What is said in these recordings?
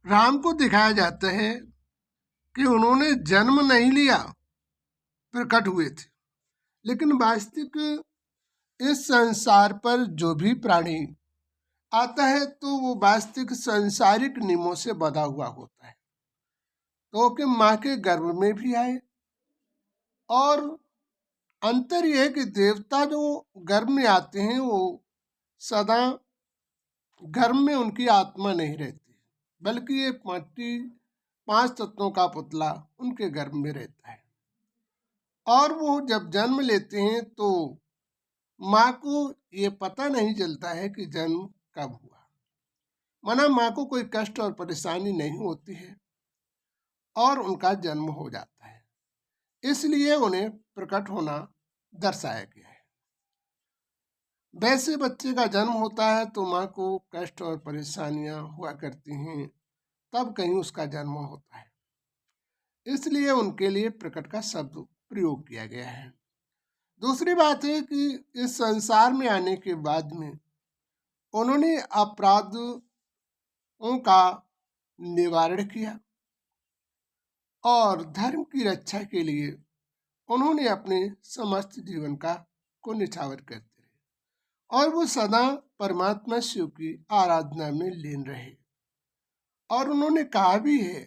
राम को दिखाया जाता है कि उन्होंने जन्म नहीं लिया, प्रकट हुए थे। लेकिन वास्तविक इस संसार पर जो भी प्राणी आता है तो वो वास्तविक संसारिक नियमों से बंधा हुआ होता है। तो कि माँ के गर्भ में भी आए, और अंतर यह है कि देवता जो गर्भ में आते हैं वो सदा गर्भ में उनकी आत्मा नहीं रहती, बल्कि ये पांच तत्वों का पुतला उनके गर्भ में रहता है। और वो जब जन्म लेते हैं तो माँ को ये पता नहीं चलता है कि जन्म कब हुआ। माना माँ को कोई कष्ट और परेशानी नहीं होती है और उनका जन्म हो जाता है, इसलिए उन्हें प्रकट होना दर्शाया गया है। वैसे बच्चे का जन्म होता है तो माँ को कष्ट और परेशानियां हुआ करती हैं, तब कहीं उसका जन्म होता है, इसलिए उनके लिए प्रकट का शब्द प्रयोग किया गया है। दूसरी बात है कि इस संसार में आने के बाद में उन्होंने अपराधों का निवारण किया और धर्म की रक्षा के लिए उन्होंने अपने समस्त जीवन को निछावर करते रहे और वो सदा परमात्मा शिव की आराधना में लीन रहे। और उन्होंने कहा भी है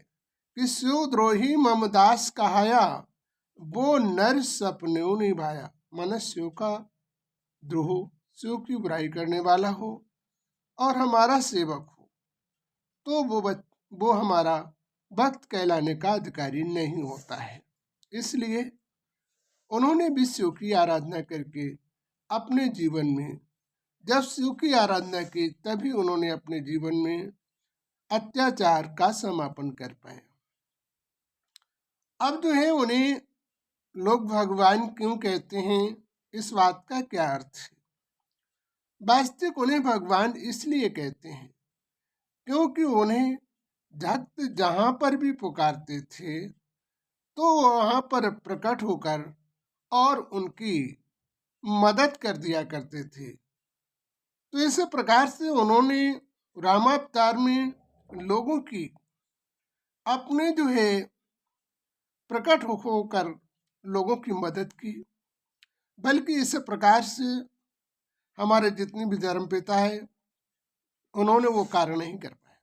कि शिवद्रोही ममदास कहाया, वो नर सपने निभाया। मन शिव का द्रोह, शिव की बुराई करने वाला हो और हमारा सेवक हो तो वो हमारा भक्त कहलाने का अधिकारी नहीं होता है। इसलिए उन्होंने भी शिव की आराधना करके अपने जीवन में, जब शिव की आराधना की तभी उन्होंने अपने जीवन में अत्याचार का समापन कर पाया। अब जो है उन्हें लोग भगवान क्यों कहते हैं, इस बात का क्या अर्थ है? वास्तविक उन्हें भगवान इसलिए कहते हैं क्योंकि उन्हें भक्त जहाँ पर भी पुकारते थे तो वहाँ पर प्रकट होकर और उनकी मदद कर दिया करते थे। तो इस प्रकार से उन्होंने रामावतार में लोगों की अपने जो है प्रकट होकर लोगों की मदद की। बल्कि इस प्रकार से हमारे जितने भी धर्मपिता है उन्होंने वो कार्य नहीं कर पाए,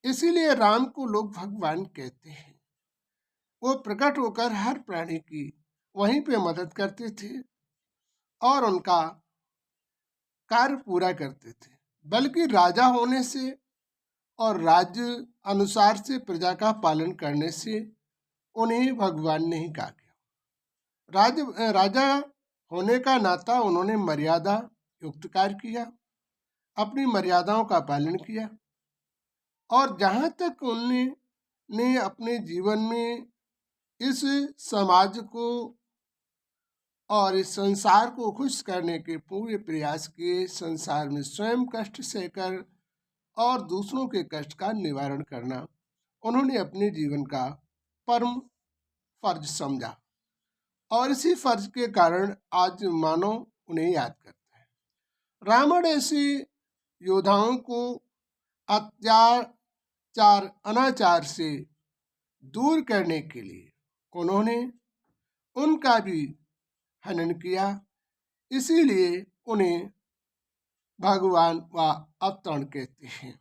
इसीलिए राम को लोग भगवान कहते हैं। वो प्रकट होकर हर प्राणी की वहीं पे मदद करते थे और उनका कार्य पूरा करते थे। बल्कि राजा होने से और राज्य अनुसार से प्रजा का पालन करने से उन्हें भगवान नहीं कहा गया। राजा होने का नाता उन्होंने मर्यादा युक्त कार्य किया, अपनी मर्यादाओं का पालन किया और जहाँ तक उन्होंने अपने जीवन में इस समाज को और इस संसार को खुश करने के पूरे प्रयास किए, संसार में स्वयं कष्ट सहकर और दूसरों के कष्ट का निवारण करना उन्होंने अपने जीवन का परम फर्ज समझा और इसी फर्ज के कारण आज मानव उन्हें याद करता है। रावण ऐसे योद्धाओं को अत्याचार अनाचार से दूर करने के लिए उन्होंने उनका भी हनन किया, इसीलिए उन्हें भगवान व अवतरण कहते हैं।